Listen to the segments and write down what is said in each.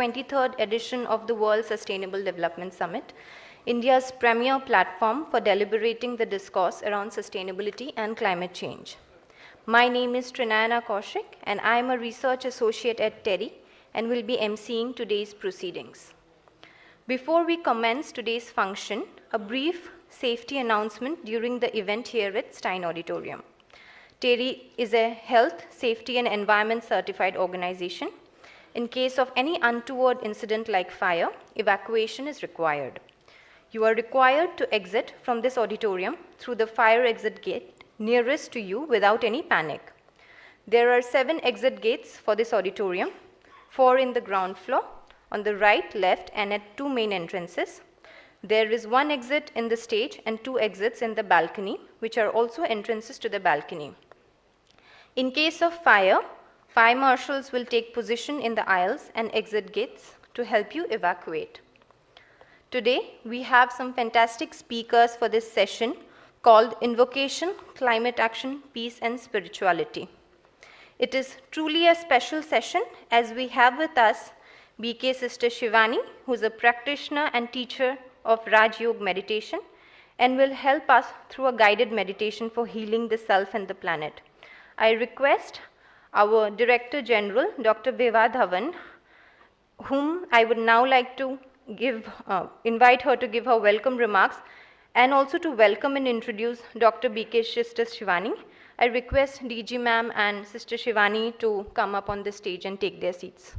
23rd edition of the World Sustainable Development Summit, India's premier platform for deliberating the discourse around sustainability and climate change. My name is Trinayana Kaushik, and I am a research associate at TERI and will be emceeing today's proceedings. Before we commence today's function, a brief safety announcement during the event here at Stein Auditorium. TERI is a health, safety, and environment certified organization. In case of any untoward incident like fire, evacuation is required. You are required to exit from this auditorium through the fire exit gate nearest to you without any panic. There are 7 exit gates for this auditorium, 4 in the ground floor, on the right, left, and at 2 main entrances. There is 1 exit in the stage and 2 exits in the balcony, which are also entrances to the balcony. In case of fire, fire marshals will take position in the aisles and exit gates to help you evacuate. Today, we have some fantastic speakers for this session called Invocation, Climate Action, Peace and Spirituality. It is truly a special session as we have with us BK Sister Shivani, who is a practitioner and teacher of Raj Yoga meditation and will help us through a guided meditation for healing the self and the planet. I request our Director General, Dr. Beva Dhawan, whom I would now like to invite her to give her welcome remarks and also to welcome and introduce Dr. BK Sister Shivani. I request DG ma'am and Sister Shivani to come up on the stage and take their seats.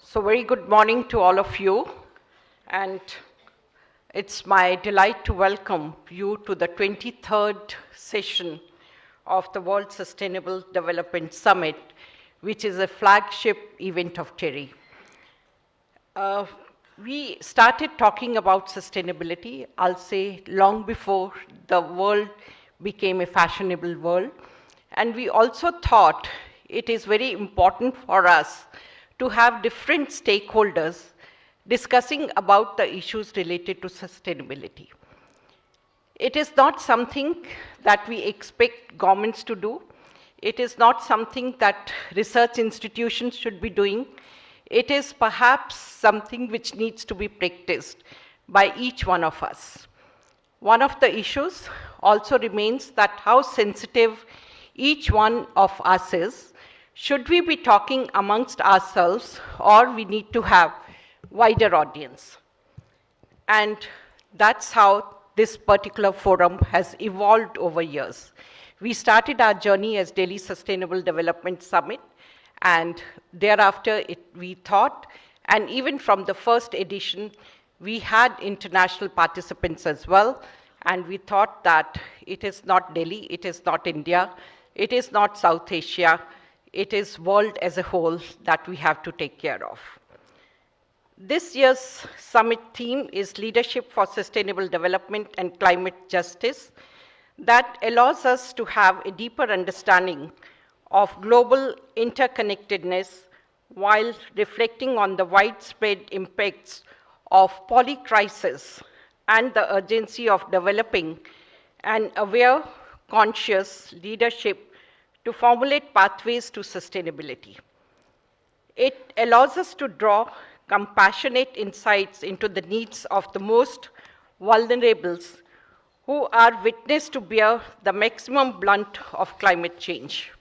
So very good morning to all of you, and it's my delight to welcome you to the 23rd session of the World Sustainable Development Summit, which is a flagship event of TERI. We started talking about sustainability, I'll say, long before the world became a fashionable world, and we also thought it is very important for us to have different stakeholders discussing about the issues related to sustainability. It is not something that we expect governments to do. It is not something that research institutions should be doing. It is perhaps something which needs to be practiced by each one of us. One of the issues also remains that how sensitive each one of us is. Should we be talking amongst ourselves, or we need to have wider audience? And that's how this particular forum has evolved over years. We started our journey as Delhi Sustainable Development Summit, and thereafter we thought, and even from the first edition, we had international participants as well, and we thought that it is not Delhi, it is not India, it is not South Asia, it is world as a whole that we have to take care of. This year's summit theme is Leadership for Sustainable Development and Climate Justice, that allows us to have a deeper understanding of global interconnectedness while reflecting on the widespread impacts of polycrisis and the urgency of developing an aware, conscious leadership to formulate pathways to sustainability. It allows us to draw compassionate insights into the needs of the most vulnerables who are witness to bear the maximum blunt of climate change.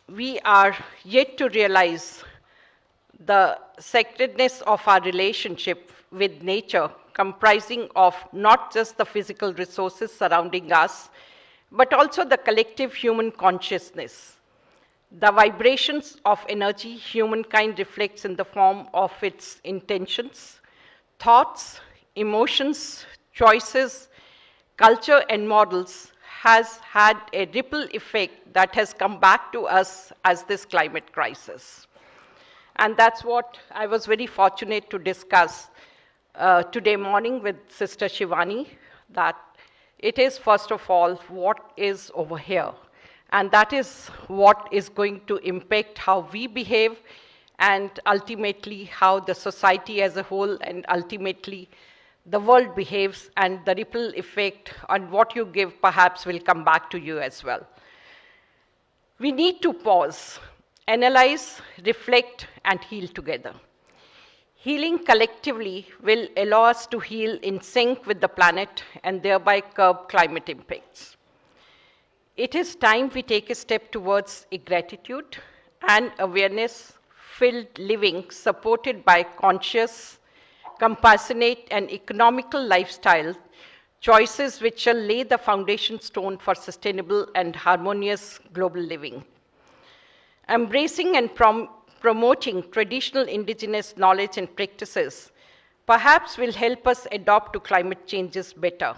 We are yet to realize the sacredness of our relationship with nature, comprising of not just the physical resources surrounding us, but also the collective human consciousness. The vibrations of energy humankind reflects in the form of its intentions, thoughts, emotions, choices, culture, and models has had a ripple effect that has come back to us as this climate crisis. And that's what I was very fortunate to discuss today morning with Sister Shivani, that it is, first of all, what is over here. And that is what is going to impact how we behave and ultimately how the society as a whole and ultimately the world behaves, and the ripple effect on what you give perhaps will come back to you as well. We need to pause, analyze, reflect, and heal together. Healing collectively will allow us to heal in sync with the planet and thereby curb climate impacts. It is time we take a step towards a gratitude and awareness-filled living supported by conscious, compassionate, and economical lifestyle choices which shall lay the foundation stone for sustainable and harmonious global living. Embracing and promoting traditional indigenous knowledge and practices perhaps will help us adapt to climate changes better.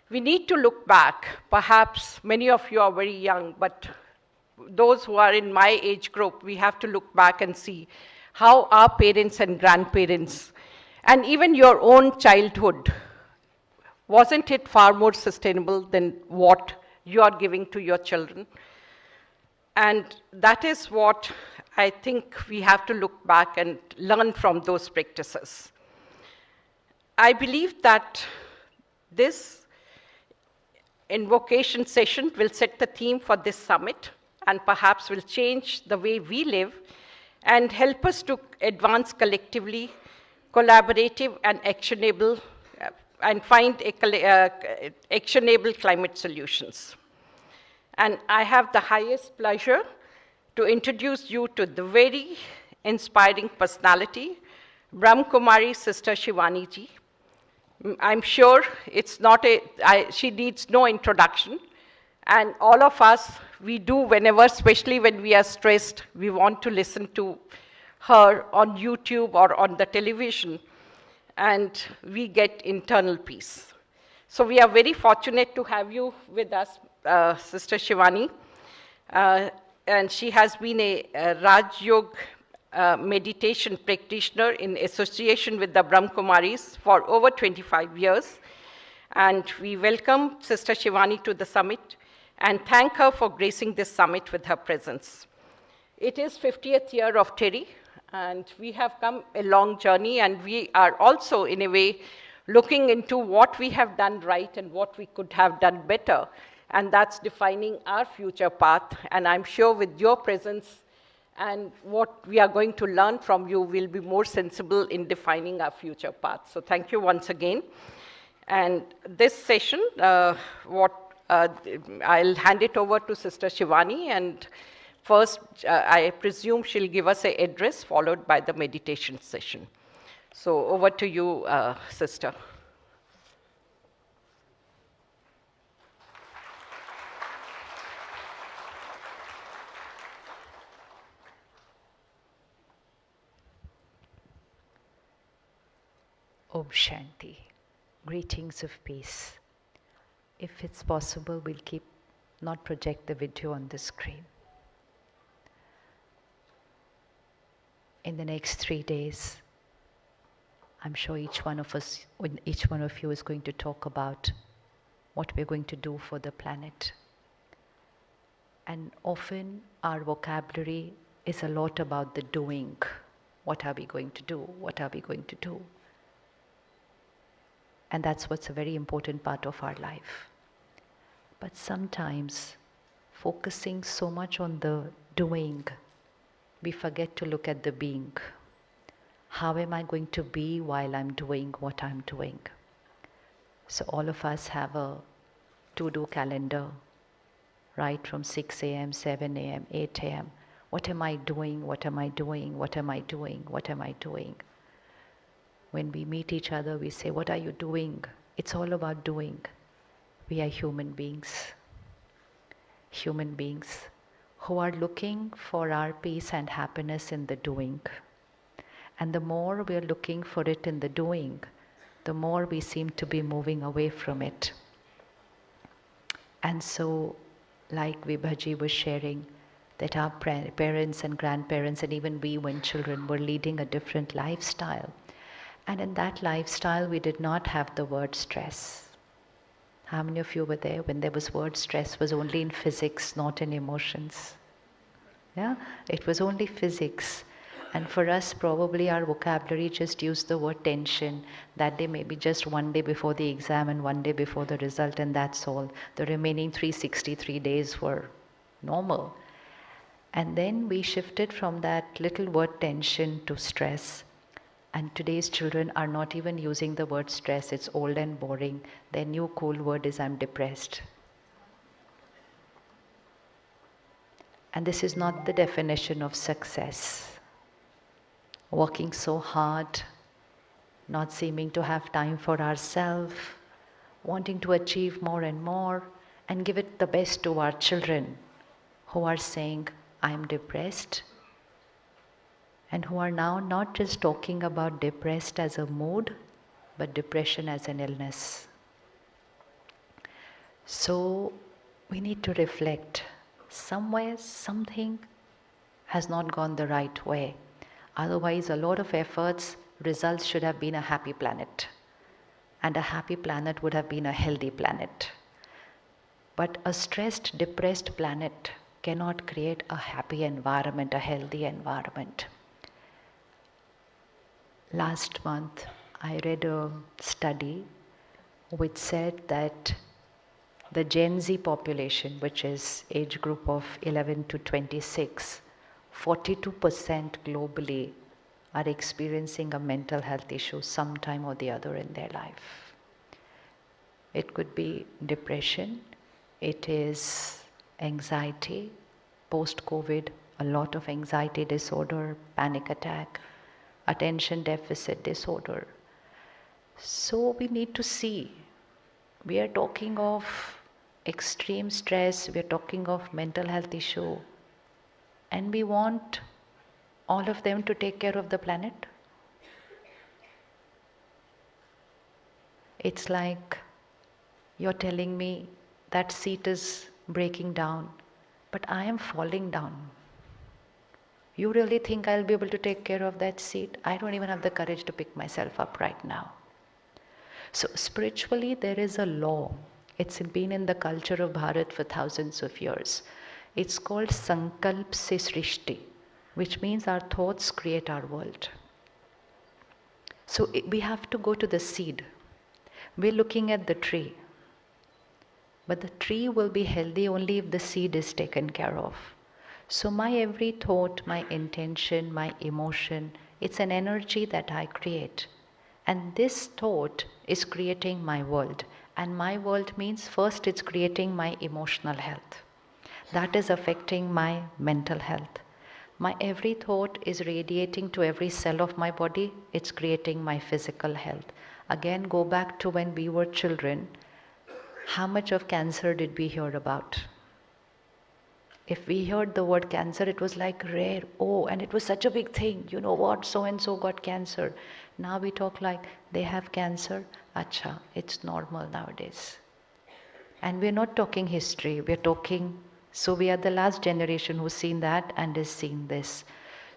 We need to look back. Perhaps many of you are very young, but those who are in my age group, we have to look back and see how our parents and grandparents, and even your own childhood, wasn't it far more sustainable than what you are giving to your children? And that is what I think we have to look back and learn from those practices. I believe that this invocation session will set the theme for this summit and perhaps will change the way we live and help us to advance collectively, collaborative and actionable, and find actionable climate solutions. And I have the highest pleasure to introduce you to the very inspiring personality, Brahm Kumari Sister Shivani ji. I'm sure it's not she needs no introduction. And all of us, we do whenever, especially when we are stressed, we want to listen to her on YouTube or on the television, and we get internal peace. So we are very fortunate to have you with us, Sister Shivani. And she has been a Raj Yoga meditation practitioner in association with the Brahm Kumaris for over 25 years. And we welcome Sister Shivani to the summit and thank her for gracing this summit with her presence. It is 50th year of TERI, and we have come a long journey, and we are also, in a way, looking into what we have done right and what we could have done better. And that's defining our future path. And I'm sure with your presence and what we are going to learn from you, we'll be more sensible in defining our future path. So thank you once again. And this session, I'll hand it over to Sister Shivani. And first, I presume she'll give us an address followed by the meditation session. So over to you, Sister. Om Shanti. Greetings of peace. If it's possible, we'll not project the video on the screen. In the next 3 days, I'm sure each one of you is going to talk about what we're going to do for the planet. And often our vocabulary is a lot about the doing. What are we going to do? What are we going to do? And that's what's a very important part of our life. But sometimes, focusing so much on the doing, we forget to look at the being. How am I going to be while I'm doing what I'm doing? So all of us have a to-do calendar, right from 6 a.m., 7 a.m., 8 a.m. What am I doing? What am I doing? What am I doing? What am I doing? When we meet each other, we say, what are you doing? It's all about doing. We are human beings who are looking for our peace and happiness in the doing. And the more we are looking for it in the doing, the more we seem to be moving away from it. And so, like Vibhaji was sharing, that our parents and grandparents and even we when children were leading a different lifestyle. And in that lifestyle, we did not have the word stress. How many of you were there when there was word stress was only in physics, not in emotions? Yeah, it was only physics. And for us, probably our vocabulary just used the word tension. That day maybe just one day before the exam and one day before the result, and that's all. The remaining 363 days were normal. And then we shifted from that little word tension to stress. And today's children are not even using the word stress. It's old and boring. Their new cool word is I'm depressed. And this is not the definition of success. Working so hard, not seeming to have time for ourselves, wanting to achieve more and give it the best to our children who are saying, I'm depressed, and who are now not just talking about depressed as a mood, but depression as an illness. So we need to reflect. Somewhere, something has not gone the right way. Otherwise, a lot of efforts, results should have been a happy planet. And a happy planet would have been a healthy planet. But a stressed, depressed planet cannot create a happy environment, a healthy environment. Last month, I read a study which said that the Gen Z population, which is age group of 11 to 26, 42% globally are experiencing a mental health issue sometime or the other in their life. It could be depression, it is anxiety, post-COVID, a lot of anxiety disorder, panic attack, attention deficit disorder. So we need to see, we are talking of extreme stress, we are talking of mental health issue, and we want all of them to take care of the planet. It's like you're telling me that seat is breaking down, but I am falling down. You really think I'll be able to take care of that seat? I don't even have the courage to pick myself up right now. So spiritually, there is a law. It's been in the culture of Bharat for thousands of years. It's called Sankalp se Srishti, which means our thoughts create our world. So we have to go to the seed. We're looking at the tree. But the tree will be healthy only if the seed is taken care of. So my every thought, my intention, my emotion, it's an energy that I create. And this thought is creating my world. And my world means first it's creating my emotional health. That is affecting my mental health. My every thought is radiating to every cell of my body. It's creating my physical health. Again, go back to when we were children. How much of cancer did we hear about? If we heard the word cancer, it was like rare. Oh, and it was such a big thing. You know what? So-and-so got cancer. Now we talk like, they have cancer. Acha, it's normal nowadays. And we're not talking history. We're talking, so we are the last generation who's seen that and is seeing this.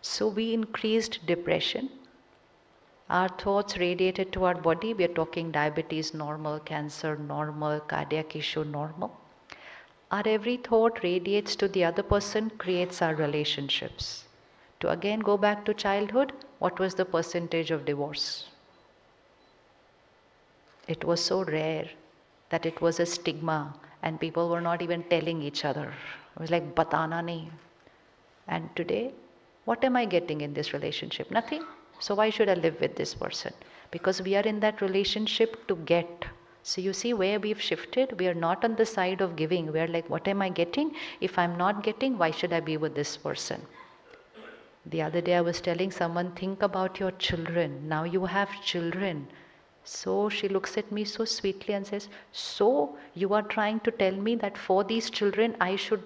So we increased depression. Our thoughts radiated to our body. We're talking diabetes, normal, cancer, normal, cardiac issue, normal. Our every thought radiates to the other person, creates our relationships. To again go back to childhood, what was the percentage of divorce? It was so rare that it was a stigma and people were not even telling each other. It was like, batana nahi. And today, what am I getting in this relationship? Nothing. So why should I live with this person? Because we are in that relationship to get. So you see where we've shifted? We are not on the side of giving. We are like, what am I getting? If I'm not getting, why should I be with this person? The other day I was telling someone, think about your children. Now you have children. So she looks at me so sweetly and says, so you are trying to tell me that for these children I should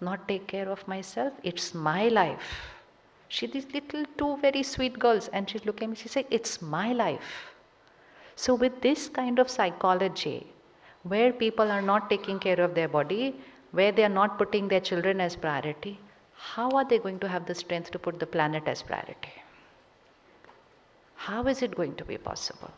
not take care of myself? It's my life. She, these little two very sweet girls, and she's looking at me, she said, it's my life. So with this kind of psychology, where people are not taking care of their body, where they are not putting their children as priority, how are they going to have the strength to put the planet as priority? How is it going to be possible?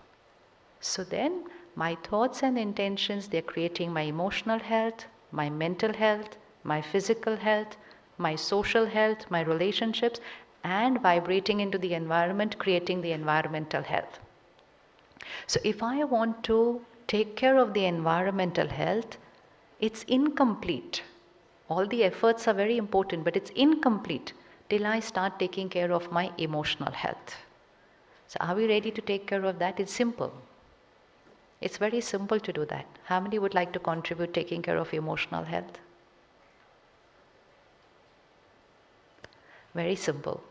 So then, my thoughts and intentions, they're creating my emotional health, my mental health, my physical health, my social health, my relationships, and vibrating into the environment, creating the environmental health. So if I want to take care of the environmental health, it's incomplete. All the efforts are very important, but it's incomplete till I start taking care of my emotional health. So are we ready to take care of that? It's simple. It's very simple to do that. How many would like to contribute taking care of emotional health? Very simple.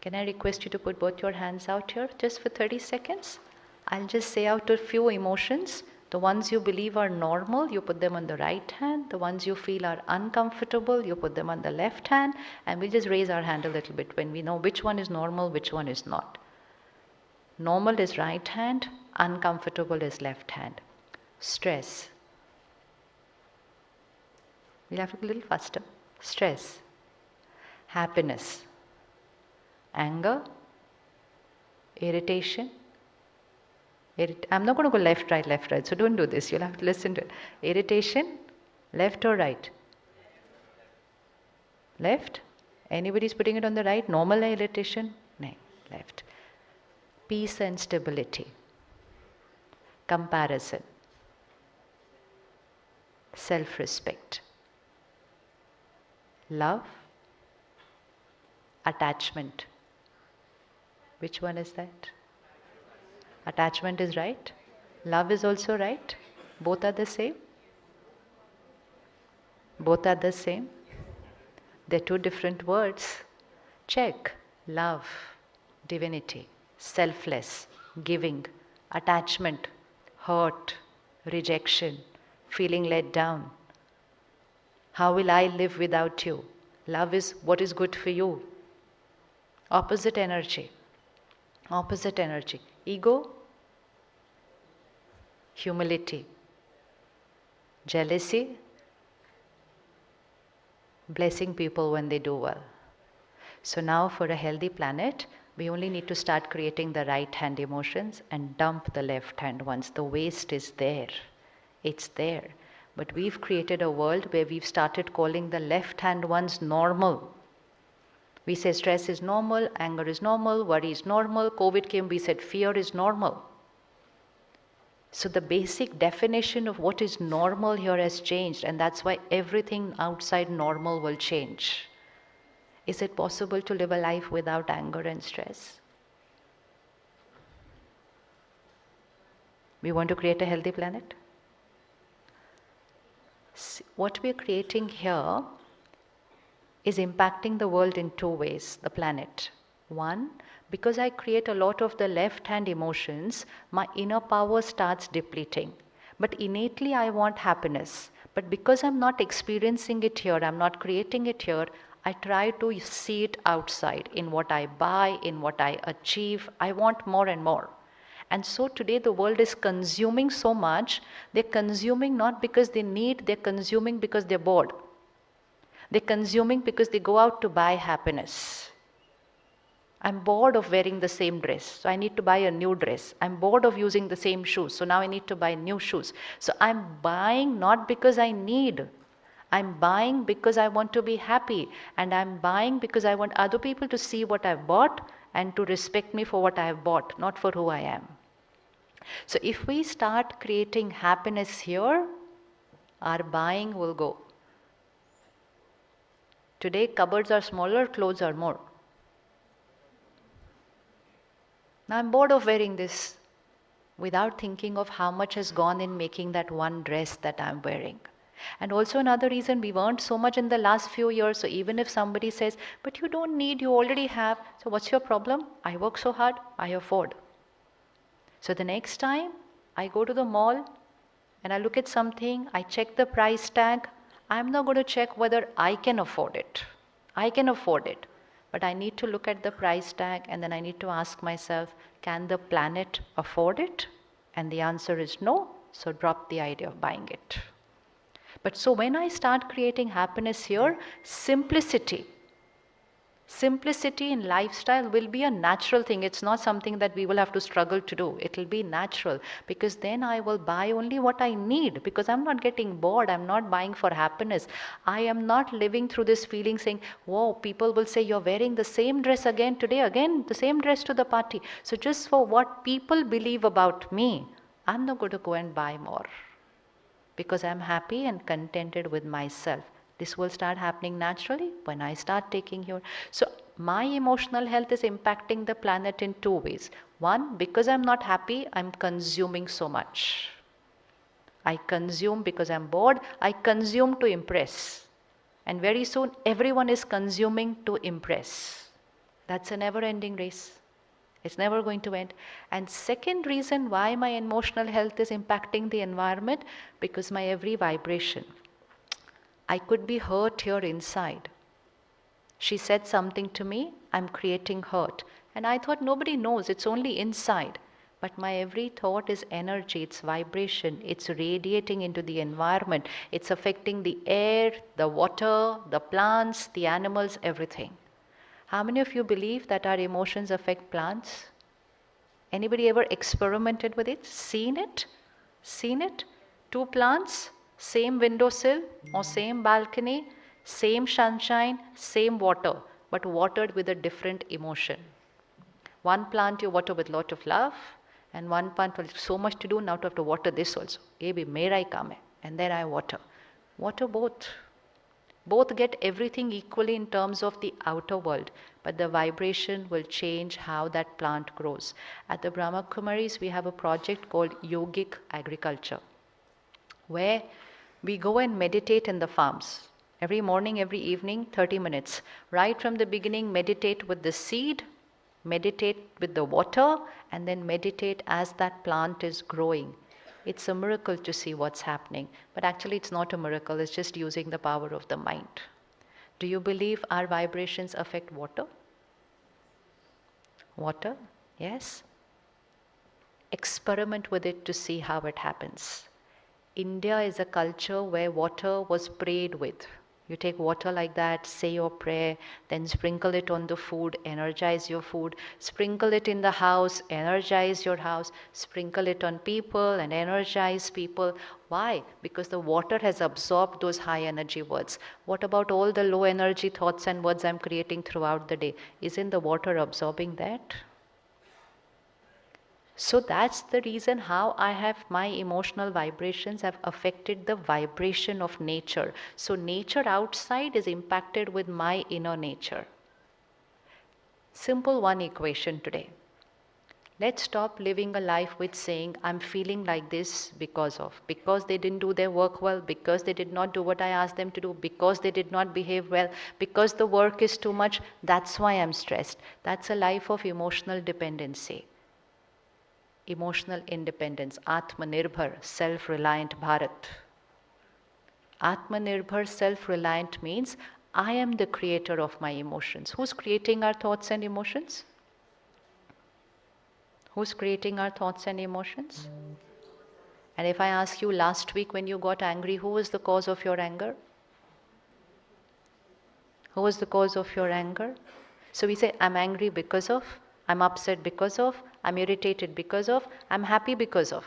Can I request you to put both your hands out here just for 30 seconds? I'll just say out a few emotions. The ones you believe are normal, you put them on the right hand. The ones you feel are uncomfortable, you put them on the left hand. And we'll just raise our hand a little bit when we know which one is normal, which one is not. Normal is right hand, uncomfortable is left hand. Stress. We'll have to go a little faster. Stress. Happiness. Anger. Irritation. I'm not going to go left, right, so don't do this. You'll have to listen to it. Irritation, left or right? Left? Anybody's putting it on the right? Normal irritation? No, left. Peace and stability. Comparison. Self-respect. Love. Attachment. Which one is that? Attachment is right. Love is also right. Both are the same. Both are the same. They're two different words. Check. Love, divinity, selfless, giving, attachment, hurt, rejection, feeling let down. How will I live without you? Love is what is good for you. Opposite energy. Opposite energy. Ego, humility, jealousy, blessing people when they do well. So now for a healthy planet, we only need to start creating the right hand emotions and dump the left hand ones. The waste is there. It's there. But we've created a world where we've started calling the left hand ones normal. We say stress is normal, anger is normal, worry is normal. COVID came, we said fear is normal. So the basic definition of what is normal here has changed, and that's why everything outside normal will change. Is it possible to live a life without anger and stress? We want to create a healthy planet? What we're creating here is impacting the world in two ways, the planet. One, because I create a lot of the left-hand emotions, my inner power starts depleting. But innately I want happiness. But because I'm not experiencing it here, I'm not creating it here, I try to see it outside, in what I buy, in what I achieve. I want more and more. And so today the world is consuming so much. They're consuming not because they need, they're consuming because they're bored. They're consuming because they go out to buy happiness. I'm bored of wearing the same dress, so I need to buy a new dress. I'm bored of using the same shoes, so now I need to buy new shoes. So I'm buying not because I need. I'm buying because I want to be happy. And I'm buying because I want other people to see what I've bought and to respect me for what I have bought, not for who I am. So if we start creating happiness here, our buying will go. Today, cupboards are smaller, clothes are more. Now I'm bored of wearing this without thinking of how much has gone in making that one dress that I'm wearing. And also another reason, we've earned so much in the last few years, so even if somebody says, but you don't need, you already have, so what's your problem? I work so hard, I afford. So the next time I go to the mall and I look at something, I check the price tag, I'm not going to check whether I can afford it. I can afford it. But I need to look at the price tag and then I need to ask myself, can the planet afford it? And the answer is no, so drop the idea of buying it. But so when I start creating happiness here, simplicity in lifestyle will be a natural thing. It's not something that we will have to struggle to do. It will be natural because then I will buy only what I need because I'm not getting bored. I'm not buying for happiness. I am not living through this feeling saying, whoa, people will say you're wearing the same dress again today, again the same dress to the party. So just for what people believe about me, I'm not going to go and buy more because I'm happy and contented with myself. This will start happening naturally when I start taking here. So my emotional health is impacting the planet in two ways. One, because I'm not happy, I'm consuming so much. I consume because I'm bored. I consume to impress. And very soon, everyone is consuming to impress. That's a never-ending race. It's never going to end. And second reason why my emotional health is impacting the environment, because my every vibration. I could be hurt here inside. She said something to me, I'm creating hurt. And I thought nobody knows, it's only inside. But my every thought is energy, it's vibration, it's radiating into the environment, it's affecting the air, the water, the plants, the animals, everything. How many of you believe that our emotions affect plants? Anybody ever experimented with it? Seen it? Seen it? Two plants, same windowsill or same balcony, same sunshine, same water, but watered with a different emotion. One plant you water with lot of love, and one plant with so much to do, now to have to water this also. Ye bhi mera hi kaam hai. And then I water. Water both. Both get everything equally in terms of the outer world, but the vibration will change how that plant grows. At the Brahma Kumaris, we have a project called Yogic Agriculture, where we go and meditate in the farms. Every morning, every evening, 30 minutes. Right from the beginning, meditate with the seed, meditate with the water, and then meditate as that plant is growing. It's a miracle to see what's happening. But actually, it's not a miracle. It's just using the power of the mind. Do you believe our vibrations affect water? Water? Yes. Experiment with it to see how it happens. India is a culture where water was prayed with. You take water like that, say your prayer, then sprinkle it on the food, energize your food, sprinkle it in the house, energize your house, sprinkle it on people and energize people. Why? Because the water has absorbed those high energy words. What about all the low energy thoughts and words I'm creating throughout the day? Isn't the water absorbing that? So that's the reason how I have my emotional vibrations have affected the vibration of nature. So nature outside is impacted with my inner nature. Simple one equation today. Let's stop living a life with saying, I'm feeling like this because they didn't do their work well, because they did not do what I asked them to do, because they did not behave well, because the work is too much, that's why I'm stressed. That's a life of emotional dependency. Emotional independence, Atmanirbhar, self-reliant Bharat. Atmanirbhar, self-reliant means I am the creator of my emotions. Who's creating our thoughts and emotions? Who's creating our thoughts and emotions? And if I ask you last week when you got angry, who was the cause of your anger? Who was the cause of your anger? So we say, I'm angry because of, I'm upset because of, I'm irritated because of, I'm happy because of.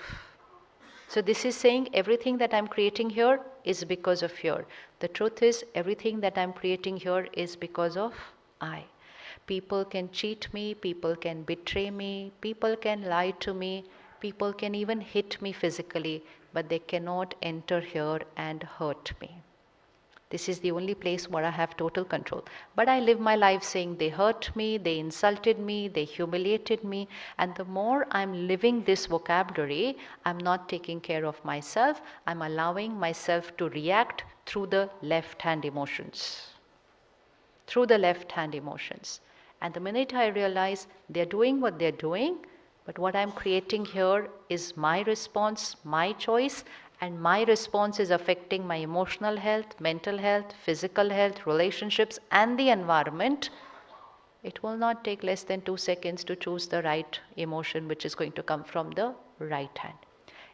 So this is saying everything that I'm creating here is because of here. The truth is everything that I'm creating here is because of I. People can cheat me, people can betray me, people can lie to me, people can even hit me physically, but they cannot enter here and hurt me. This is the only place where I have total control. But I live my life saying they hurt me, they insulted me, they humiliated me. And the more I'm living this vocabulary, I'm not taking care of myself. I'm allowing myself to react through the left-hand emotions. Through the left-hand emotions. And the minute I realize they're doing what they're doing, but what I'm creating here is my response, my choice, and my response is affecting my emotional health, mental health, physical health, relationships, and the environment, it will not take less than 2 seconds to choose the right emotion which is going to come from the right hand.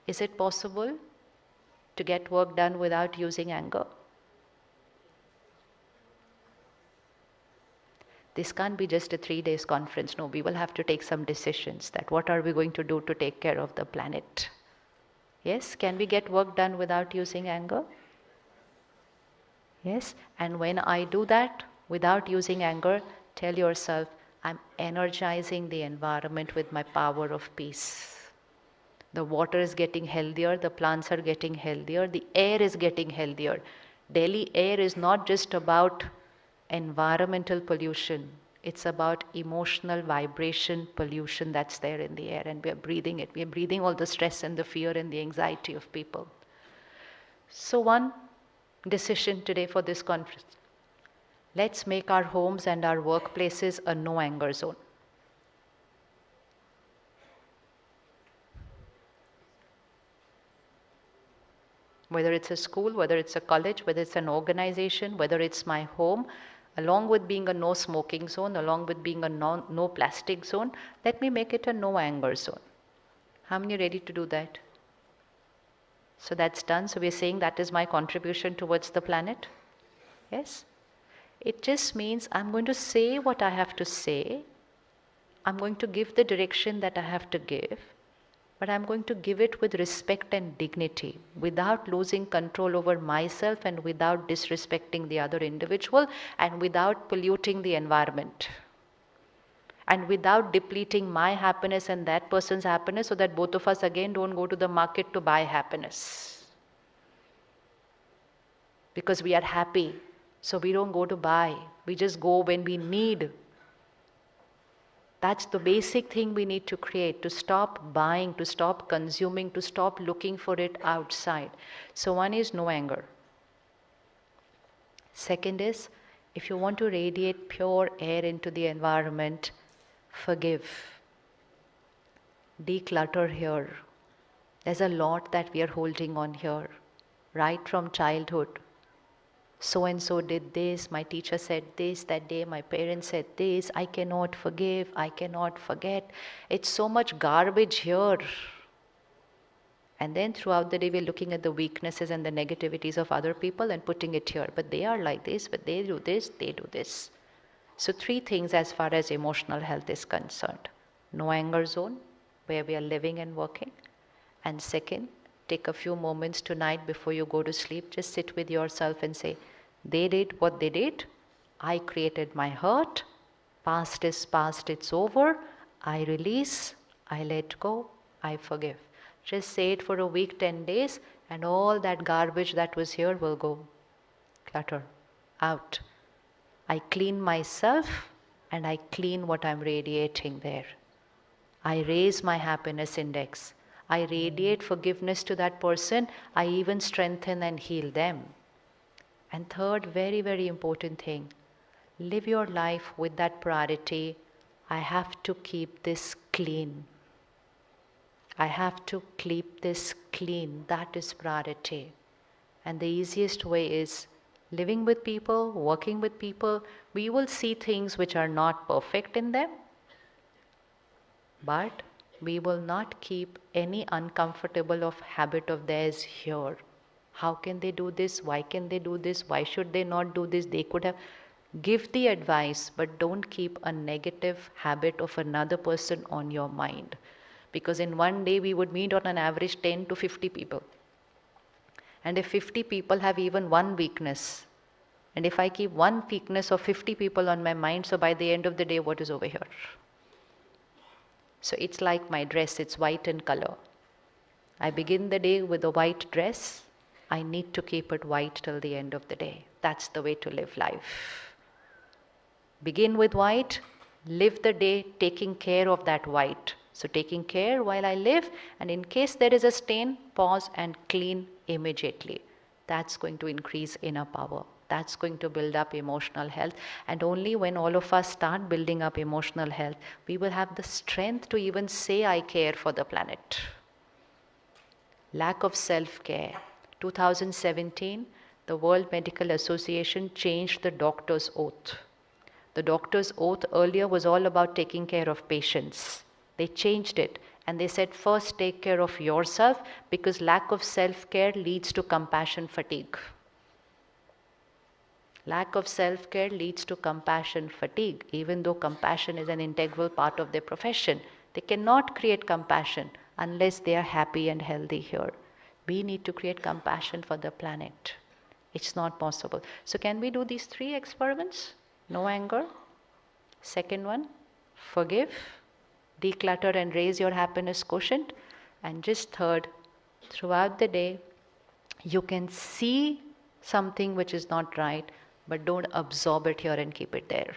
Is it possible to get work done without using anger? This can't be just a 3 days conference. No, we will have to take some decisions that what are we going to do to take care of the planet. Yes, can we get work done without using anger? Yes, and when I do that without using anger, tell yourself, I'm energizing the environment with my power of peace. The water is getting healthier, the plants are getting healthier, the air is getting healthier. Delhi air is not just about environmental pollution, it's about emotional vibration pollution that's there in the air, and we are breathing it. We are breathing all the stress and the fear and the anxiety of people. So one decision today for this conference. Let's make our homes and our workplaces a no anger zone. Whether it's a school, whether it's a college, whether it's an organization, whether it's my home, along with being a no smoking zone, along with being a no plastic zone, let me make it a no anger zone. How many are ready to do that? So that's done. So we're saying that is my contribution towards the planet. Yes? It just means I'm going to say what I have to say. I'm going to give the direction that I have to give. But I'm going to give it with respect and dignity, without losing control over myself and without disrespecting the other individual and without polluting the environment. And without depleting my happiness and that person's happiness so that both of us again don't go to the market to buy happiness. Because we are happy, so we don't go to buy. We just go when we need. That's the basic thing we need to create, to stop buying, to stop consuming, to stop looking for it outside. So one is no anger. Second is, if you want to radiate pure air into the environment, forgive. Declutter here. There's a lot that we are holding on here, right from childhood. So and so did this, my teacher said this that day, my parents said this, I cannot forgive, I cannot forget. It's so much garbage here. And then throughout the day we're looking at the weaknesses and the negativities of other people and putting it here. But they are like this, but they do this, they do this. So 3 things as far as emotional health is concerned. No anger zone, where we are living and working. And second, take a few moments tonight before you go to sleep. Just sit with yourself and say, they did what they did. I created my hurt. Past is past, it's over. I release, I let go, I forgive. Just say it for a week, 10 days, and all that garbage that was here will go. Clutter out. I clean myself and I clean what I'm radiating there. I raise my happiness index. I radiate forgiveness to that person. I even strengthen and heal them. And third, very, very important thing, live your life with that priority. I have to keep this clean. I have to keep this clean. That is priority. And the easiest way is living with people, working with people. We will see things which are not perfect in them, but we will not keep any uncomfortable of habit of theirs here. How can they do this? Why can they do this? Why should they not do this? They could have. Give the advice, but don't keep a negative habit of another person on your mind. Because in one day we would meet on an average 10 to 50 people. And if 50 people have even one weakness, and if I keep one weakness of 50 people on my mind, so by the end of the day, what is over here? So it's like my dress, it's white in color. I begin the day with a white dress. I need to keep it white till the end of the day. That's the way to live life. Begin with white, live the day taking care of that white. So taking care while I live, and in case there is a stain, pause and clean immediately. That's going to increase inner power. That's going to build up emotional health. And only when all of us start building up emotional health, we will have the strength to even say I care for the planet. Lack of self-care. 2017, the World Medical Association changed the doctor's oath. The doctor's oath earlier was all about taking care of patients. They changed it and they said, first take care of yourself, because lack of self-care leads to compassion fatigue. Lack of self-care leads to compassion fatigue. Even though compassion is an integral part of their profession, they cannot create compassion unless they are happy and healthy here. We need to create compassion for the planet. It's not possible. So can we do these 3 experiments? No anger. Second one, forgive, declutter and raise your happiness quotient. And just third, throughout the day, you can see something which is not right, but don't absorb it here and keep it there.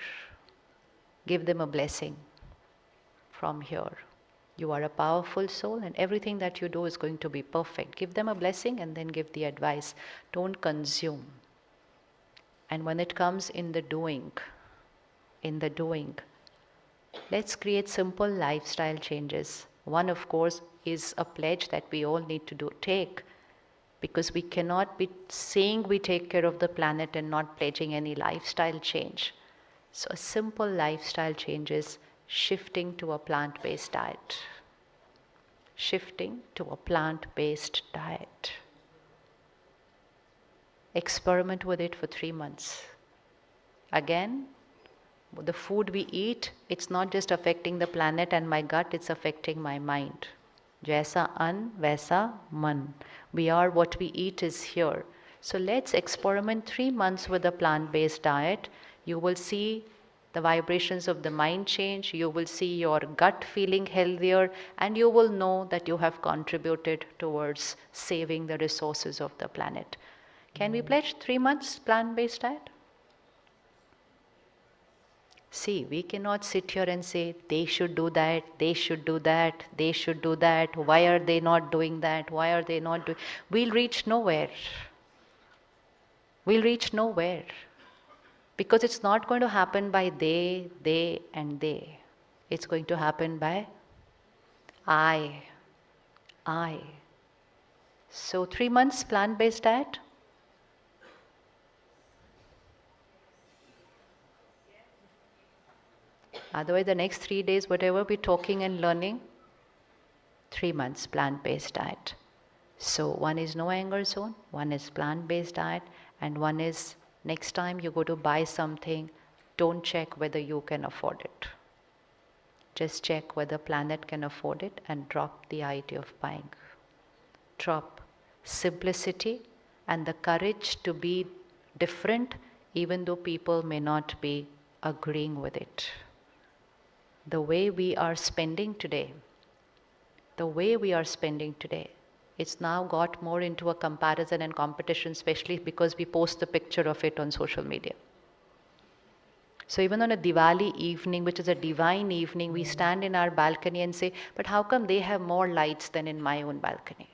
Give them a blessing from here. You are a powerful soul and everything that you do is going to be perfect. Give them a blessing and then give the advice. Don't consume. And when it comes in the doing, let's create simple lifestyle changes. One, of course, is a pledge that we all need to take, because we cannot be saying we take care of the planet and not pledging any lifestyle change. So a simple lifestyle change is shifting to a plant-based diet. Shifting to a plant-based diet. Experiment with it for 3 months. Again, the food we eat, it's not just affecting the planet and my gut, it's affecting my mind. Jaisa an, vaisa man. We are what we eat is here. So let's experiment 3 months with a plant-based diet. You will see the vibrations of the mind change, you will see your gut feeling healthier, and you will know that you have contributed towards saving the resources of the planet. Can we pledge 3 months plant-based diet? See, we cannot sit here and say, they should do that, they should do that, they should do that, why are they not doing that, why are they not doing... We'll reach nowhere. We'll reach nowhere. Because it's not going to happen by they, and they. It's going to happen by I. So 3 months plant-based diet? Otherwise, the next 3 days, whatever we're talking and learning, 3 months plant-based diet. So one is no anger zone, one is plant-based diet, and one is next time you go to buy something, don't check whether you can afford it. Just check whether planet can afford it and drop the idea of buying. Drop simplicity and the courage to be different even though people may not be agreeing with it. The way we are spending today, it's now got more into a comparison and competition, especially because we post the picture of it on social media. So even on a Diwali evening, which is a divine evening, we stand in our balcony and say, but how come they have more lights than in my own balcony?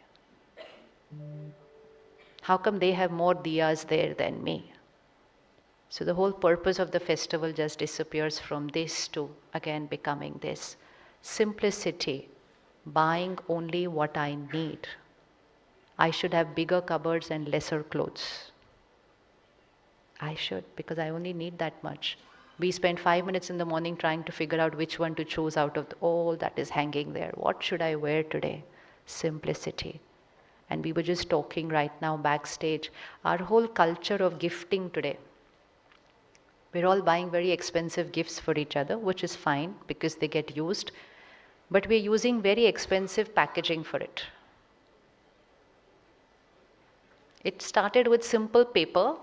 How come they have more diyas there than me? So the whole purpose of the festival just disappears from this to again becoming this. Simplicity, buying only what I need. I should have bigger cupboards and lesser clothes. I should, because I only need that much. We spend 5 minutes in the morning trying to figure out which one to choose out of all that is hanging there. What should I wear today? Simplicity. And we were just talking right now backstage. Our whole culture of gifting today. We're all buying very expensive gifts for each other, which is fine because they get used. But we're using very expensive packaging for it. It started with simple paper,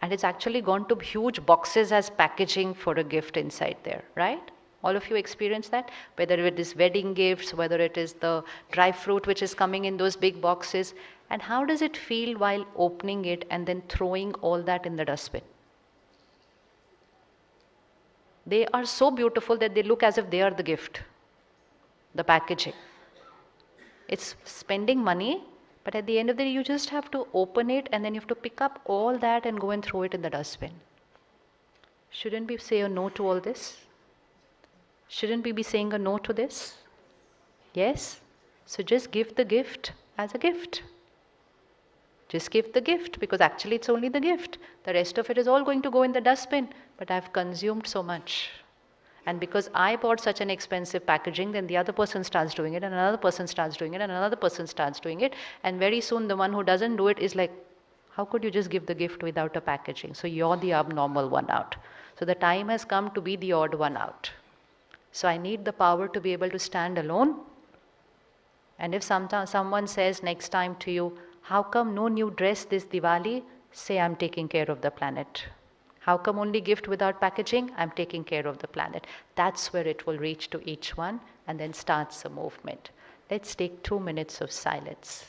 and it's actually gone to huge boxes as packaging for a gift inside there, right? All of you experience that? Whether it is wedding gifts, whether it is the dry fruit which is coming in those big boxes. And how does it feel while opening it and then throwing all that in the dustbin? They are so beautiful that they look as if they are the gift, the packaging. It's spending money, but at the end of the day, you just have to open it and then you have to pick up all that and go and throw it in the dustbin. Shouldn't we say a no to all this? Shouldn't we be saying a no to this? Yes? So just give the gift as a gift. Just give the gift, because actually it's only the gift. The rest of it is all going to go in the dustbin. But I've consumed so much. And because I bought such an expensive packaging, then the other person starts doing it, and another person starts doing it, and another person starts doing it. And very soon the one who doesn't do it is like, how could you just give the gift without a packaging? So you're the abnormal one out. So the time has come to be the odd one out. So I need the power to be able to stand alone. And if someone says next time to you, how come no new dress this Diwali? Say, I'm taking care of the planet. How come only gift without packaging? I'm taking care of the planet. That's where it will reach to each one, and then starts a movement. Let's take 2 minutes of silence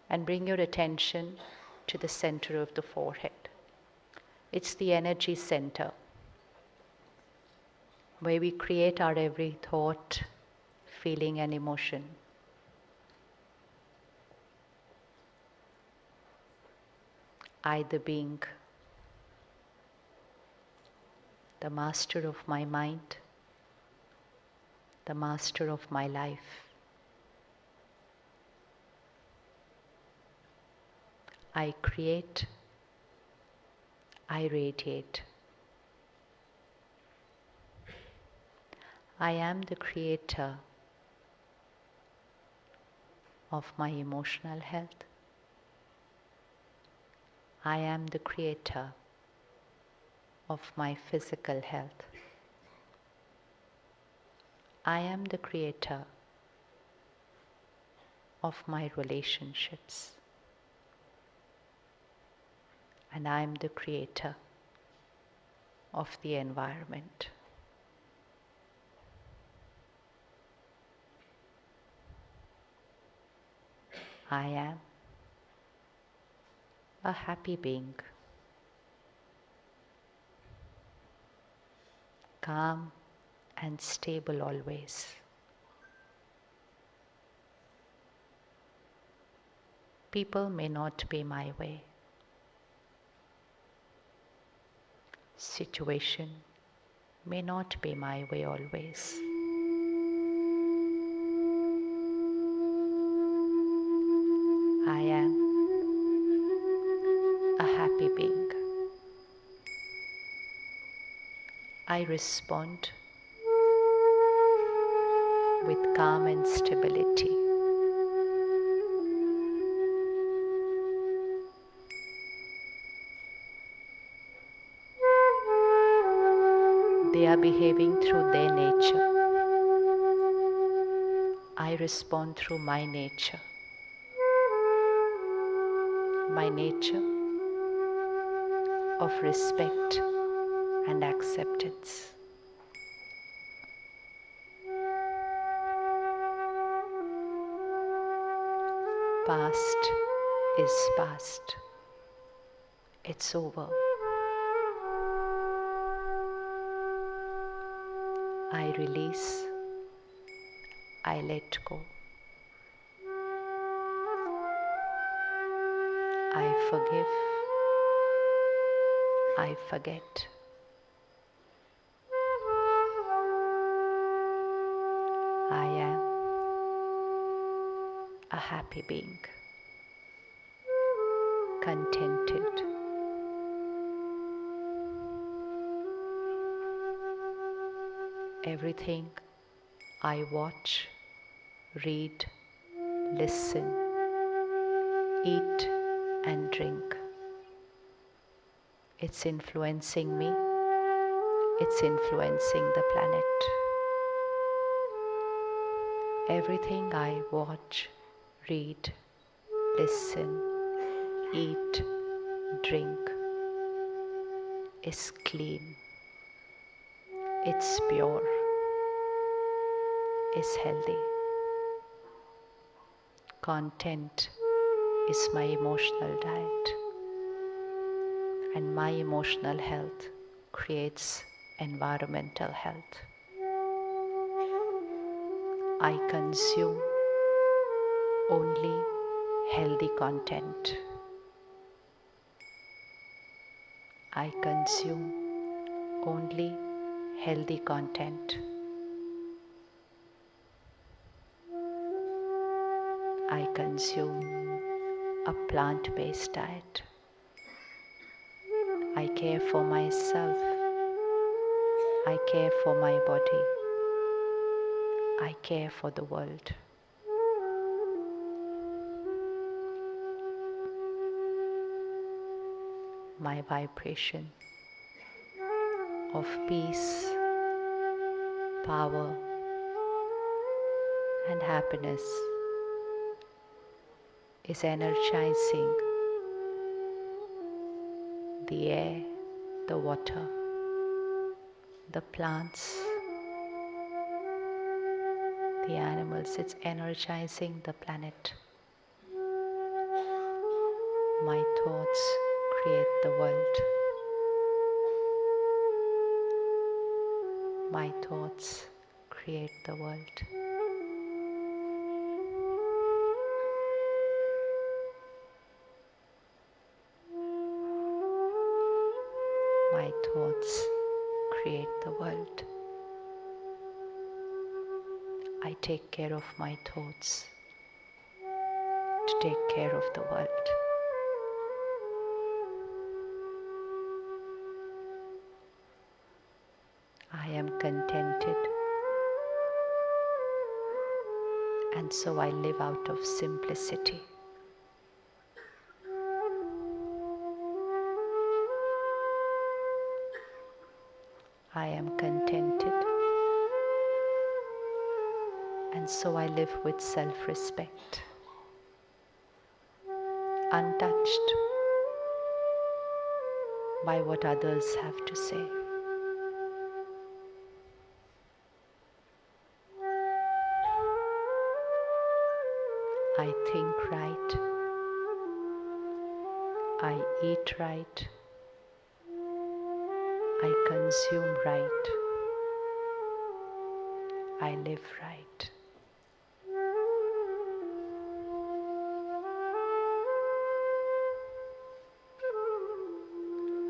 and bring your attention to the center of the forehead. It's the energy center where we create our every thought, feeling, and emotion. I, the being, the master of my mind, the master of my life. I create, I radiate. I am the creator of my emotional health. I am the creator of my physical health. I am the creator of my relationships. And I am the creator of the environment. I am a happy being, calm and stable always. People may not pay my way. Situation may not pay my way always. I am a happy being. I respond with calm and stability. They are behaving through their nature. I respond through my nature. My nature of respect and acceptance. Past is past. It's over. I release. I let go. I forgive. I forget. I am a happy being, contented. Everything I watch, read, listen, eat, and drink, it's influencing me, it's influencing the planet. Everything I watch, read, listen, eat, drink is clean, it's pure, is healthy. Content is my emotional diet, and my emotional health creates environmental health. I consume only healthy content. I consume only healthy content. I consume a plant-based diet. I care for myself. I care for my body. I care for the world. My vibration of peace, power, and happiness is energizing the air, the water, the plants, the animals. It's energizing the planet. My thoughts create the world. My thoughts create the world. My thoughts create the world. I take care of my thoughts to take care of the world. I am contented, and so I live out of simplicity. I am contented, and so I live with self-respect, untouched by what others have to say. I think right, I eat right, I consume right, I live right.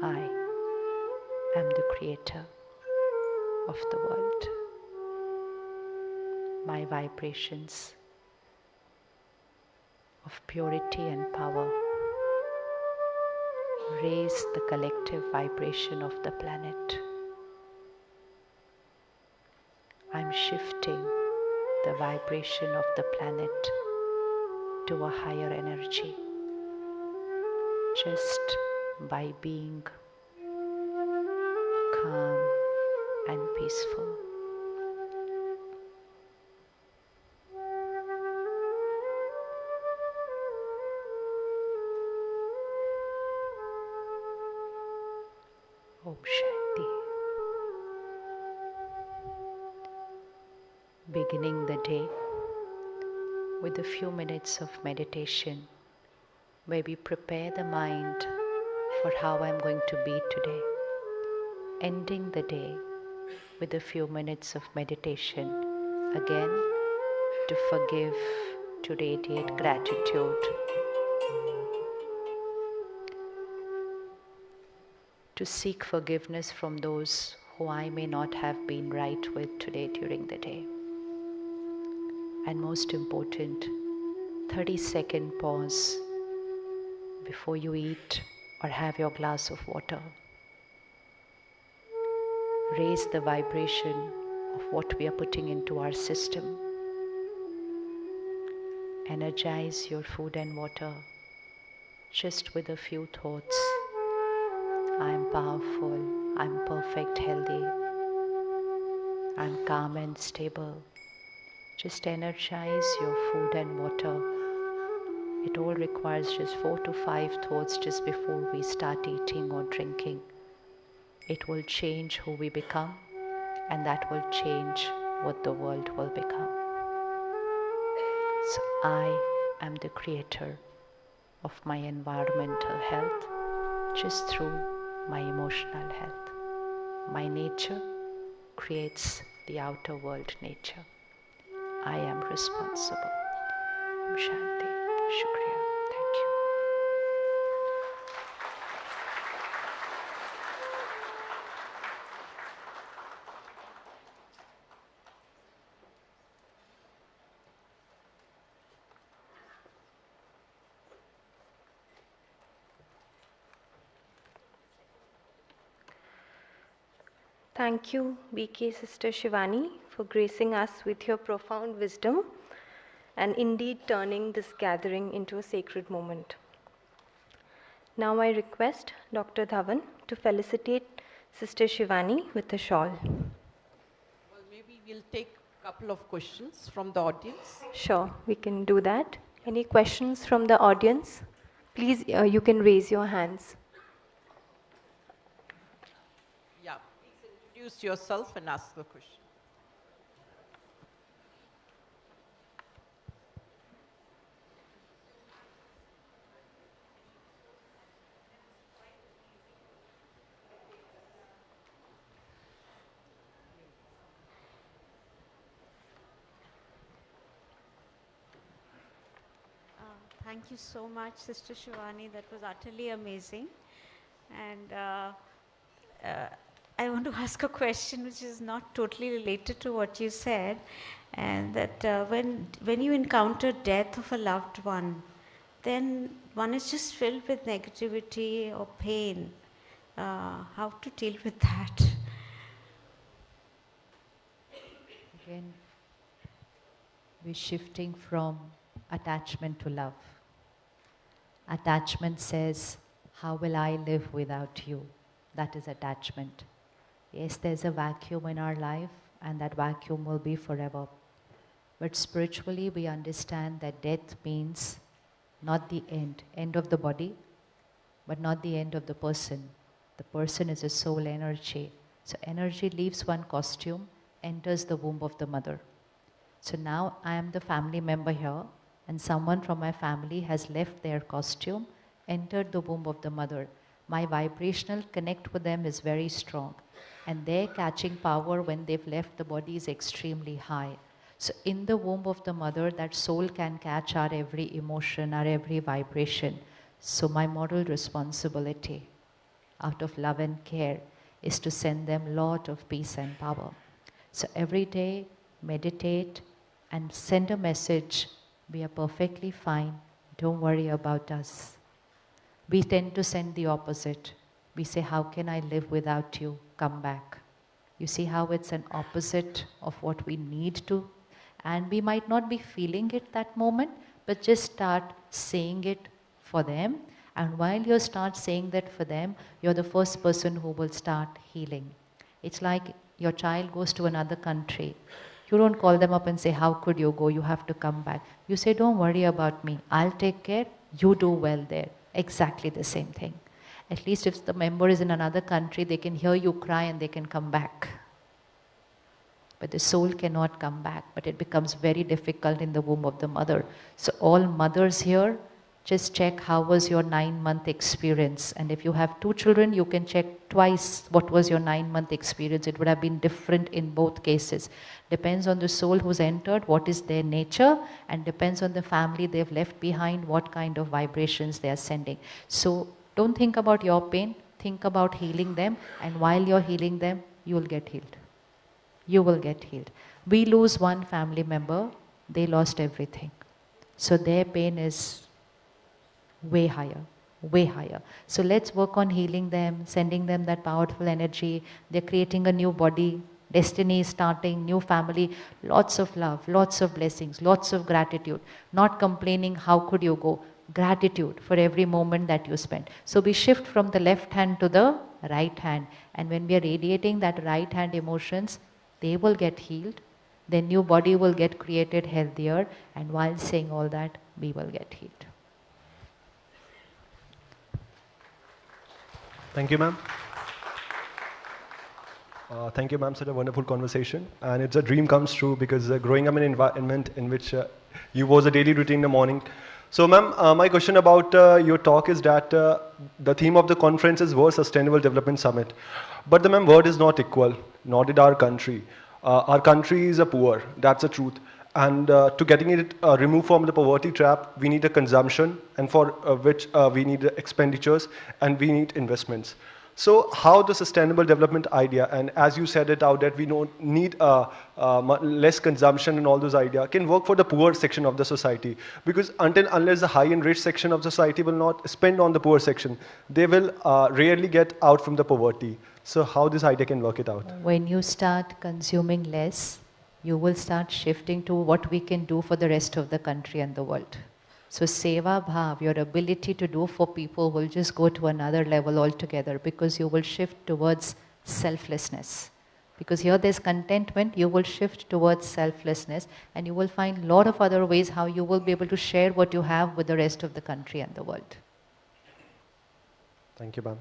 I am the creator of the world. My vibrations of purity and power raise the collective vibration of the planet. I'm shifting the vibration of the planet to a higher energy just by being calm and peaceful. Om Shanti. Beginning the day with a few minutes of meditation where we prepare the mind for how I'm going to be today. Ending the day with a few minutes of meditation again to forgive, to radiate gratitude, to seek forgiveness from those who I may not have been right with today during the day. And most important, 30-second pause before you eat or have your glass of water. Raise the vibration of what we are putting into our system. Energize your food and water just with a few thoughts. I'm powerful, I'm perfect, healthy, I'm calm and stable. Just energize your food and water. It all requires just 4 to 5 thoughts just before we start eating or drinking. It will change who we become, and that will change what the world will become. So I am the creator of my environmental health just through my emotional health. My nature creates the outer world nature. I am responsible. Om Shanti. Shukriya. Thank you. Thank you, BK Sister Shivani, for gracing us with your profound wisdom and indeed turning this gathering into a sacred moment. Now I request Dr. Dhawan to felicitate Sister Shivani with a shawl. Well, maybe we'll take a couple of questions from the audience. Sure, we can do that. Any questions from the audience? Please, you can raise your hands. Yeah, please introduce yourself and ask the question. Thank you so much, Sister Shivani. That was utterly amazing. And I want to ask a question which is not totally related to what you said. And that when you encounter death of a loved one, then one is just filled with negativity or pain. How to deal with that? Again, we're shifting from attachment to love. Attachment says, how will I live without you? That is attachment. Yes, there's a vacuum in our life, and that vacuum will be forever. But spiritually, we understand that death means not the end of the body, but not the end of the person. The person is a soul energy. So energy leaves one costume, enters the womb of the mother. So now I am the family member here, and someone from my family has left their costume, entered the womb of the mother. My vibrational connect with them is very strong, and their catching power when they've left the body is extremely high. So in the womb of the mother, that soul can catch our every emotion, our every vibration. So my moral responsibility, out of love and care, is to send them lot of peace and power. So every day, meditate and send a message, we are perfectly fine, don't worry about us. We tend to send the opposite. We say, how can I live without you? Come back. You see how it's an opposite of what we need to? And we might not be feeling it that moment, but just start saying it for them. And while you start saying that for them, you're the first person who will start healing. It's like your child goes to another country. You don't call them up and say, how could you go? You have to come back. You say, don't worry about me. I'll take care. You do well there. Exactly the same thing. At least if the member is in another country, they can hear you cry and they can come back. But the soul cannot come back. But it becomes very difficult in the womb of the mother. So all mothers here, just check how was your 9-month experience. And if you have 2 children, you can check twice what was your 9-month experience. It would have been different in both cases. Depends on the soul who's entered, what is their nature, and depends on the family they've left behind, what kind of vibrations they are sending. So don't think about your pain, think about healing them, and while you're healing them, you will get healed. You will get healed. We lose one family member, they lost everything. So their pain is way higher, way higher. So let's work on healing them, sending them that powerful energy. They're creating a new body, destiny is starting, new family, lots of love, lots of blessings, lots of gratitude. Not complaining, how could you go? Gratitude for every moment that you spend. So we shift from the left hand to the right hand. And when we are radiating that right hand emotions, they will get healed. Their new body will get created healthier. And while saying all that, we will get healed. Thank you, ma'am. Thank you, ma'am. Such a wonderful conversation. And it's a dream comes true because growing up in an environment in which you was a daily routine in the morning. So, ma'am, my question about your talk is that the theme of the conference is World Sustainable Development Summit. But the ma'am, word is not equal, nor did our country. Our country is poor, that's the truth. And to getting it removed from the poverty trap, we need a consumption, and for which we need expenditures and we need investments. So how the sustainable development idea, and as you said it out that we don't need less consumption and all those ideas, can work for the poor section of the society. Because unless the high and rich section of society will not spend on the poor section, they will rarely get out from the poverty. So how this idea can work it out? When you start consuming less, you will start shifting to what we can do for the rest of the country and the world. So seva bhav, your ability to do for people, will just go to another level altogether, because you will shift towards selflessness. Because here there's contentment, you will shift towards selflessness, and you will find a lot of other ways how you will be able to share what you have with the rest of the country and the world. Thank you, ma'am.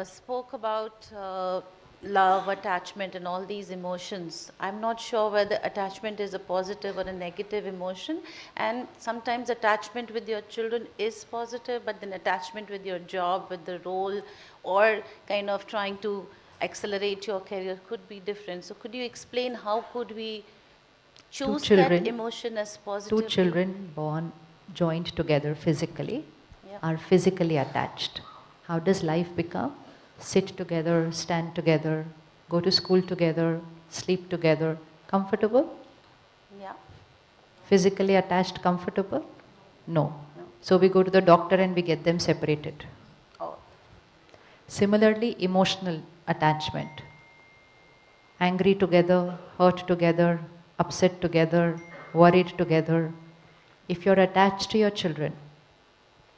Spoke about love, attachment, and all these emotions. I'm not sure whether attachment is a positive or a negative emotion. And sometimes attachment with your children is positive, but then attachment with your job, with the role, or kind of trying to accelerate your career could be different. So could you explain how could we choose that emotion as positive? Two children born joined together physically Yeah. are physically attached. How does life become? Sit together, stand together, go to school together, sleep together. Comfortable? Yeah. Physically attached, comfortable? No. So we go to the doctor and we get them separated. Oh. Similarly, emotional attachment. Angry together, hurt together, upset together, worried together. If you're attached to your children,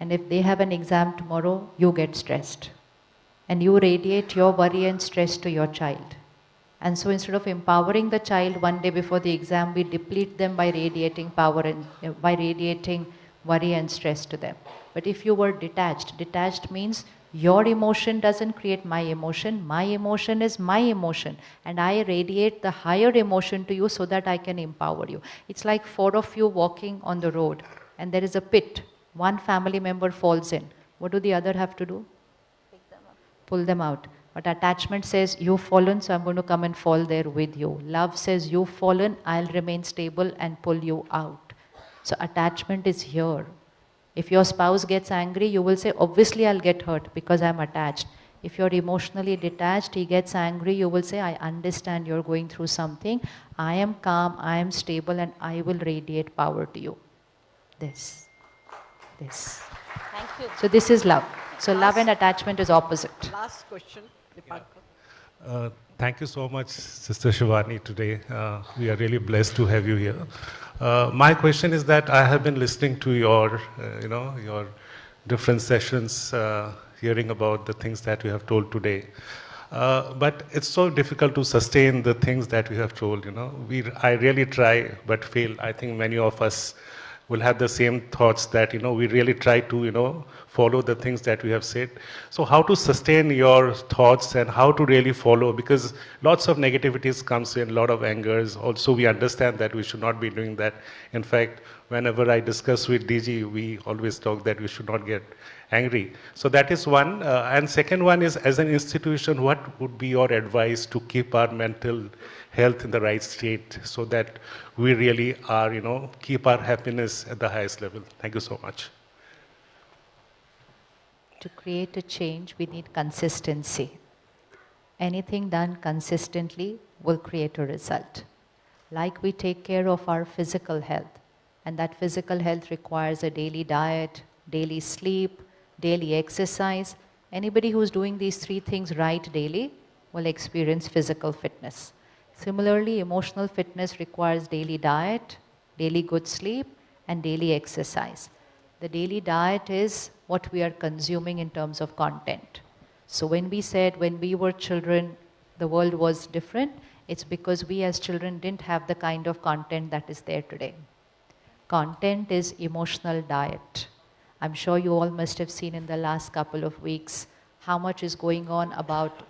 and if they have an exam tomorrow, you get stressed. And you radiate your worry and stress to your child. And so instead of empowering the child one day before the exam, we deplete them by radiating power and by radiating worry and stress to them. But if you were detached means your emotion doesn't create my emotion is my emotion. And I radiate the higher emotion to you so that I can empower you. It's like 4 of you walking on the road and there is a pit. One family member falls in. What do the other have to do? Pull them out. But attachment says, you've fallen, so I'm going to come and fall there with you. Love says, you've fallen, I'll remain stable and pull you out. So attachment is here. If your spouse gets angry, you will say, obviously I'll get hurt because I'm attached. If you're emotionally detached, he gets angry, you will say, I understand you're going through something. I am calm, I am stable, and I will radiate power to you. This. Thank you. So this is love. So love and attachment is opposite. Last question, Dipankar. Thank you so much, Sister Shivani, today. We are really blessed to have you here. My question is that I have been listening to your, your different sessions, hearing about the things that you have told today. But it's so difficult to sustain the things that you have told, I really try, but fail. I think many of us will have the same thoughts that, we really try to, follow the things that we have said. So how to sustain your thoughts and how to really follow, because lots of negativities comes in, a lot of angers. Also, we understand that we should not be doing that. In fact, whenever I discuss with DG, we always talk that we should not get angry. So that is one. And second one is, as an institution, what would be your advice to keep our mental health in the right state so that we really are, keep our happiness at the highest level? Thank you so much. To create a change, we need consistency. Anything done consistently will create a result. Like we take care of our physical health, and that physical health requires a daily diet, daily sleep, daily exercise. Anybody who's doing these 3 things right daily will experience physical fitness. Similarly, emotional fitness requires daily diet, daily good sleep, and daily exercise. The daily diet is what we are consuming in terms of content. So when we said when we were children, the world was different, it's because we as children didn't have the kind of content that is there today. Content is emotional diet. I'm sure you all must have seen in the last couple of weeks how much is going on about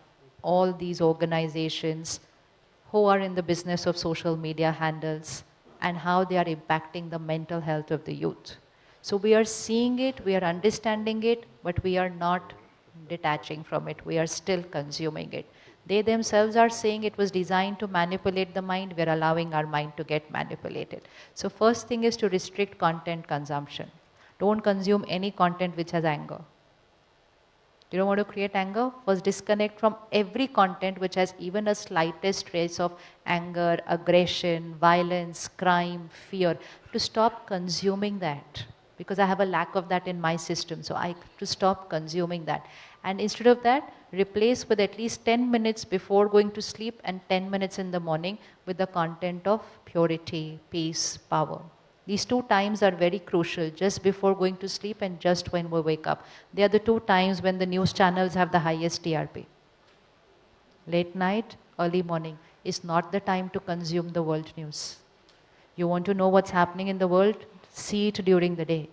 all these organizations who are in the business of social media handles and how they are impacting the mental health of the youth. So we are seeing it, we are understanding it, but we are not detaching from it. We are still consuming it. They themselves are saying it was designed to manipulate the mind. We are allowing our mind to get manipulated. So first thing is to restrict content consumption. Don't consume any content which has anger. You don't want to create anger? First disconnect from every content which has even a slightest trace of anger, aggression, violence, crime, fear. To stop consuming that. Because I have a lack of that in my system. So I have to stop consuming that. And instead of that, replace with at least 10 minutes before going to sleep and 10 minutes in the morning with the content of purity, peace, power. These 2 times are very crucial, just before going to sleep and just when we wake up. They are the 2 times when the news channels have the highest TRP. Late night, early morning is not the time to consume the world news. You want to know what's happening in the world? See it during the day.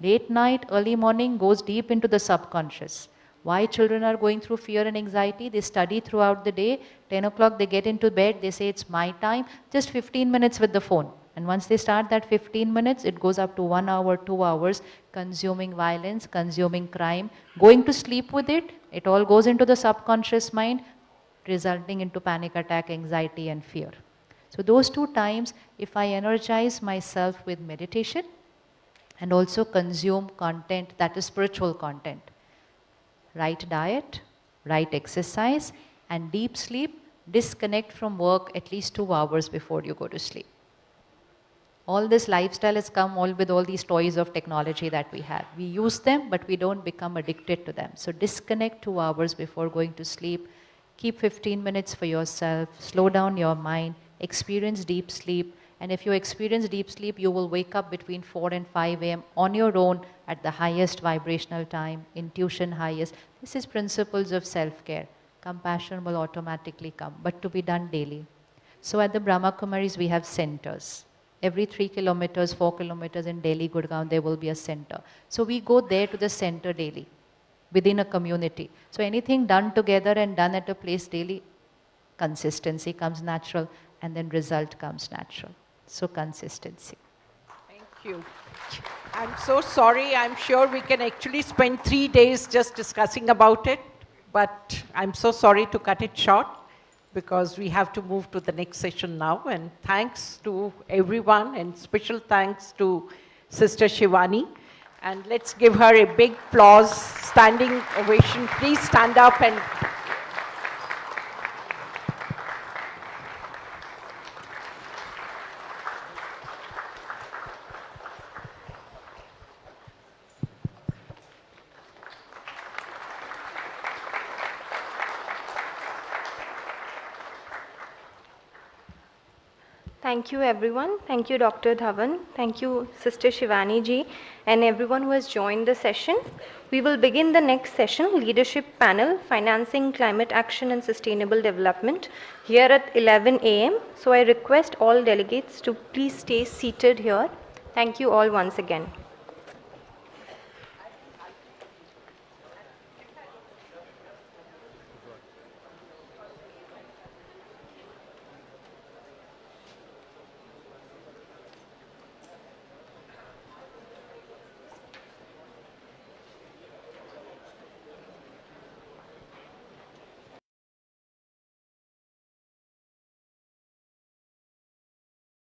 Late night, early morning goes deep into the subconscious. Why children are going through fear and anxiety? They study throughout the day. 10 o'clock they get into bed. They say it's my time. Just 15 minutes with the phone. And once they start that 15 minutes, it goes up to 1 hour, 2 hours, consuming violence, consuming crime, going to sleep with it. It all goes into the subconscious mind, resulting into panic attack, anxiety and fear. So those 2 times, if I energize myself with meditation and also consume content that is spiritual content, right diet, right exercise and deep sleep, disconnect from work at least 2 hours before you go to sleep. All this lifestyle has come all with all these toys of technology that we have. We use them, but we don't become addicted to them. So disconnect 2 hours before going to sleep. Keep 15 minutes for yourself. Slow down your mind. Experience deep sleep. And if you experience deep sleep, you will wake up between 4 and 5 a.m. on your own at the highest vibrational time, intuition highest. This is principles of self-care. Compassion will automatically come, but to be done daily. So at the Brahma Kumaris, we have centers. Every 3 kilometers, 4 kilometers in Delhi, Gurgaon, there will be a center. So we go there to the center daily, within a community. So anything done together and done at a place daily, consistency comes natural, and then result comes natural. So consistency. Thank you. I'm so sorry. I'm sure we can actually spend 3 days just discussing about it, but I'm so sorry to cut it short, because we have to move to the next session now. And thanks to everyone, and special thanks to Sister Shivani. And let's give her a big applause, standing ovation. Please stand up and... Thank you everyone. Thank you Dr. Dhawan. Thank you Sister Shivani ji and everyone who has joined the session. We will begin the next session, Leadership Panel, Financing Climate Action and Sustainable Development, here at 11 a.m. So I request all delegates to please stay seated here. Thank you all once again.